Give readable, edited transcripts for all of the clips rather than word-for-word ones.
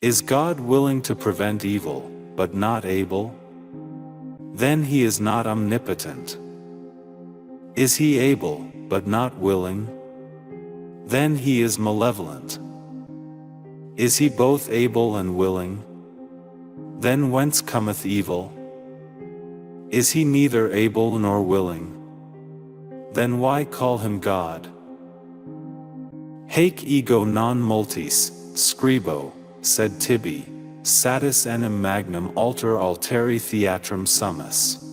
Is God willing to prevent evil, but not able? Then he is not omnipotent. Is he able, but not willing? Then he is malevolent. Is he both able and willing? Then whence cometh evil? Is he neither able nor willing? Then why call him God? Haec ego non multis, scribo, sed tibi, satis enim magnum alter alteri theatrum summus.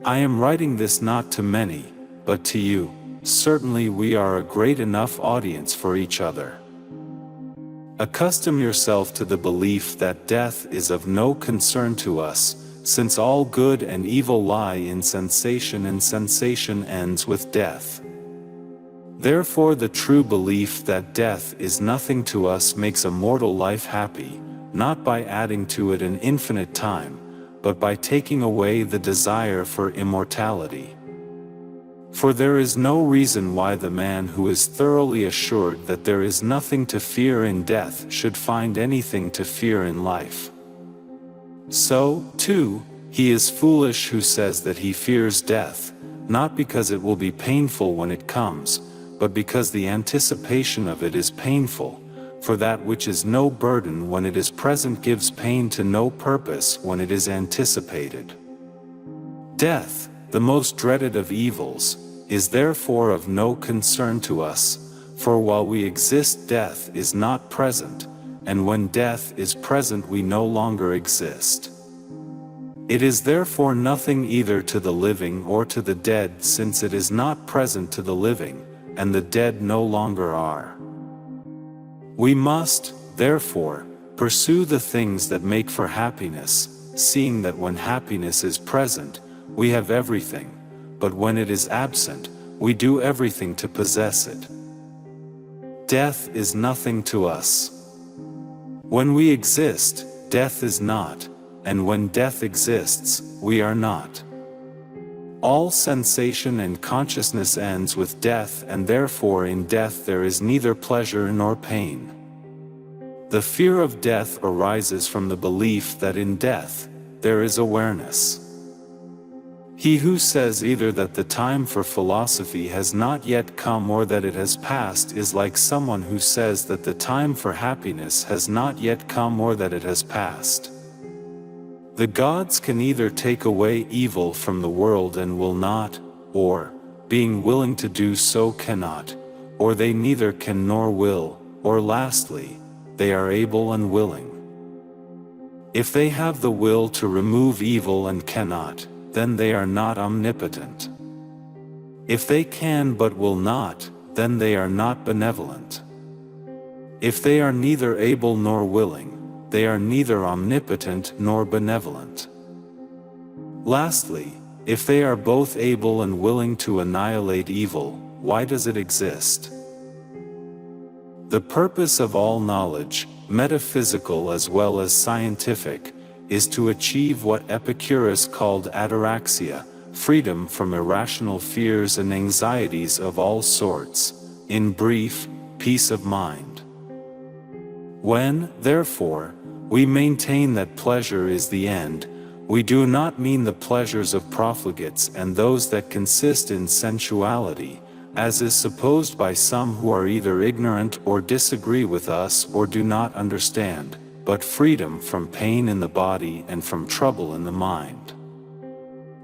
I am writing this not to many, but to you. Certainly we are a great enough audience for each other. Accustom yourself to the belief that death is of no concern to us, since all good and evil lie in sensation and sensation ends with death. Therefore the true belief that death is nothing to us makes a mortal life happy, not by adding to it an infinite time, but by taking away the desire for immortality. For there is no reason why the man who is thoroughly assured that there is nothing to fear in death should find anything to fear in life. So, too, he is foolish who says that he fears death, not because it will be painful when it comes, but because the anticipation of it is painful, for that which is no burden when it is present gives pain to no purpose when it is anticipated. Death, the most dreaded of evils, is therefore of no concern to us, for while we exist death is not present, and when death is present we no longer exist. It is therefore nothing either to the living or to the dead, since it is not present to the living, and the dead no longer are. We must, therefore, pursue the things that make for happiness, seeing that when happiness is present, we have everything, but when it is absent, we do everything to possess it. Death is nothing to us. When we exist, death is not, and when death exists, we are not. All sensation and consciousness ends with death, and therefore in death there is neither pleasure nor pain. The fear of death arises from the belief that in death, there is awareness. He who says either that the time for philosophy has not yet come or that it has passed is like someone who says that the time for happiness has not yet come or that it has passed. The gods can either take away evil from the world and will not, or, being willing to do so cannot, or they neither can nor will, or lastly, they are able and willing. If they have the will to remove evil and cannot, then they are not omnipotent. If they can but will not, then they are not benevolent. If they are neither able nor willing, they are neither omnipotent nor benevolent. Lastly, if they are both able and willing to annihilate evil, why does it exist? The purpose of all knowledge, metaphysical as well as scientific, is to achieve what Epicurus called ataraxia, freedom from irrational fears and anxieties of all sorts, in brief, peace of mind. When, therefore, we maintain that pleasure is the end, we do not mean the pleasures of profligates and those that consist in sensuality, as is supposed by some who are either ignorant or disagree with us or do not understand, but freedom from pain in the body and from trouble in the mind.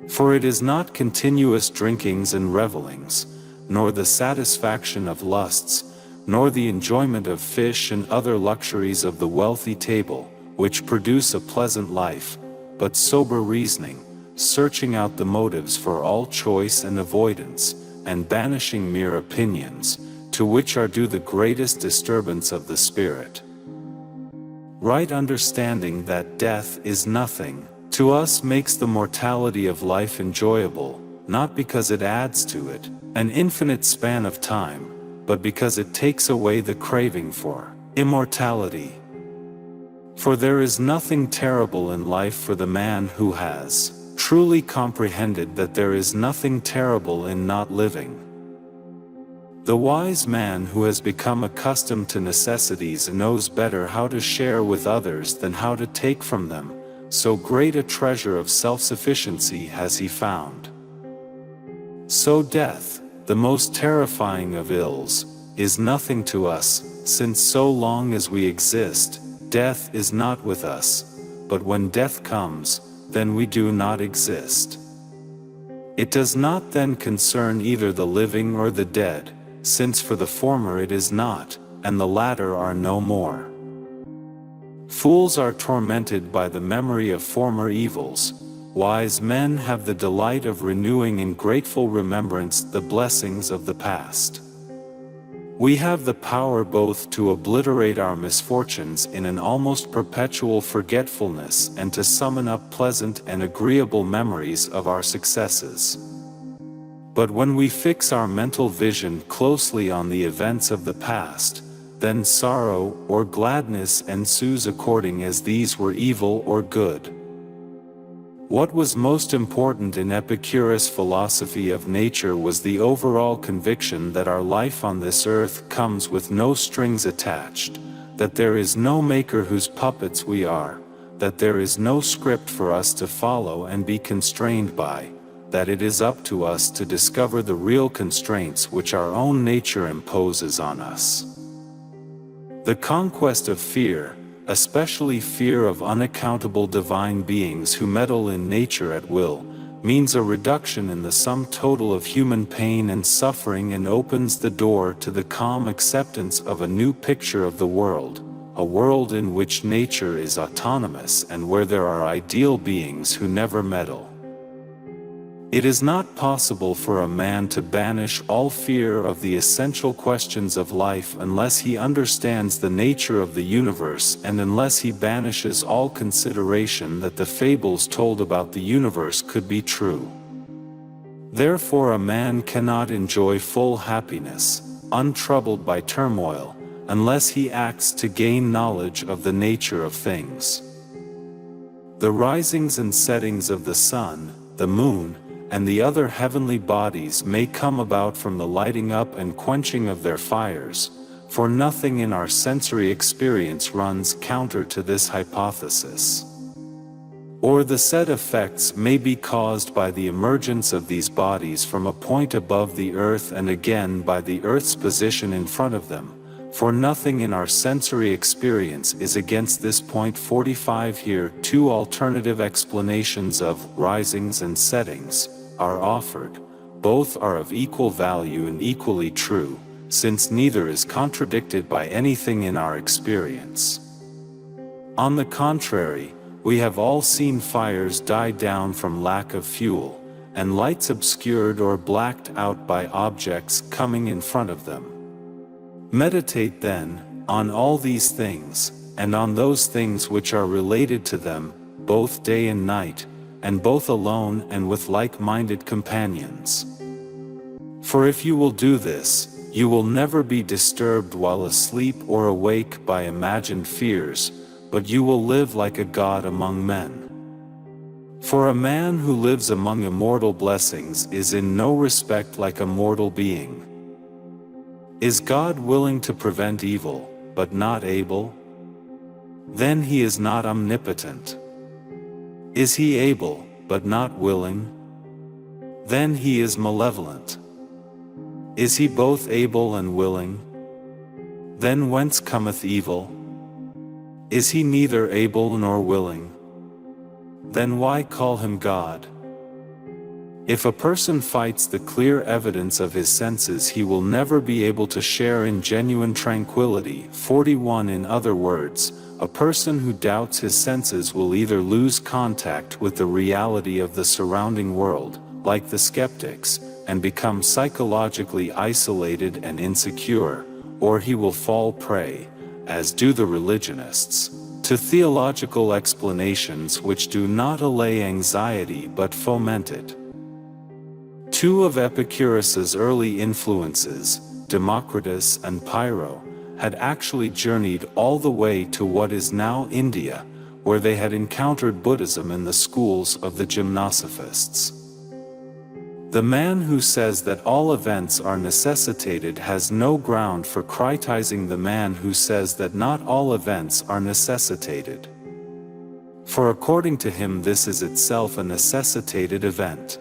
For it is not continuous drinkings and revellings, nor the satisfaction of lusts, nor the enjoyment of fish and other luxuries of the wealthy table, which produce a pleasant life, but sober reasoning, searching out the motives for all choice and avoidance, and banishing mere opinions, to which are due the greatest disturbance of the spirit. Right understanding that death is nothing to us makes the mortality of life enjoyable, not because it adds to it an infinite span of time, but because it takes away the craving for immortality. For there is nothing terrible in life for the man who has truly comprehended that there is nothing terrible in not living. The wise man who has become accustomed to necessities knows better how to share with others than how to take from them, so great a treasure of self-sufficiency has he found. So death, the most terrifying of ills, is nothing to us, since so long as we exist, death is not with us, but when death comes, then we do not exist. It does not then concern either the living or the dead, since for the former it is not, and the latter are no more. Fools are tormented by the memory of former evils. Wise men have the delight of renewing in grateful remembrance the blessings of the past. We have the power both to obliterate our misfortunes in an almost perpetual forgetfulness and to summon up pleasant and agreeable memories of our successes. But when we fix our mental vision closely on the events of the past, then sorrow or gladness ensues according as these were evil or good. What was most important in Epicurus' philosophy of nature was the overall conviction that our life on this earth comes with no strings attached, that there is no maker whose puppets we are, that there is no script for us to follow and be constrained by, that it is up to us to discover the real constraints which our own nature imposes on us. The conquest of fear, especially fear of unaccountable divine beings who meddle in nature at will, means a reduction in the sum total of human pain and suffering and opens the door to the calm acceptance of a new picture of the world, a world in which nature is autonomous and where there are ideal beings who never meddle. It is not possible for a man to banish all fear of the essential questions of life unless he understands the nature of the universe and unless he banishes all consideration that the fables told about the universe could be true. Therefore a man cannot enjoy full happiness, untroubled by turmoil, unless he acts to gain knowledge of the nature of things. The risings and settings of the sun, the moon, and the other heavenly bodies may come about from the lighting up and quenching of their fires, for nothing in our sensory experience runs counter to this hypothesis. Or the said effects may be caused by the emergence of these bodies from a point above the earth and again by the earth's position in front of them, for nothing in our sensory experience is against this point. 45 Here, two alternative explanations of risings and settings are offered. Both are of equal value and equally true, since neither is contradicted by anything in our experience. On the contrary, we have all seen fires die down from lack of fuel, and lights obscured or blacked out by objects coming in front of them. Meditate then on all these things, and on those things which are related to them, both day and night, and both alone and with like-minded companions. For if you will do this, you will never be disturbed while asleep or awake by imagined fears, but you will live like a god among men. For a man who lives among immortal blessings is in no respect like a mortal being. Is God willing to prevent evil, but not able? Then he is not omnipotent. Is he able, but not willing? Then he is malevolent. Is he both able and willing? Then whence cometh evil? Is he neither able nor willing? Then why call him God? If a person fights the clear evidence of his senses, he will never be able to share in genuine tranquility. 41 In other words, a person who doubts his senses will either lose contact with the reality of the surrounding world, like the skeptics, and become psychologically isolated and insecure, or he will fall prey, as do the religionists, to theological explanations which do not allay anxiety but foment it. Two of Epicurus's early influences, Democritus and Pyrrho, had actually journeyed all the way to what is now India, where they had encountered Buddhism in the schools of the Gymnosophists. The man who says that all events are necessitated has no ground for criticizing the man who says that not all events are necessitated. For according to him this is itself a necessitated event.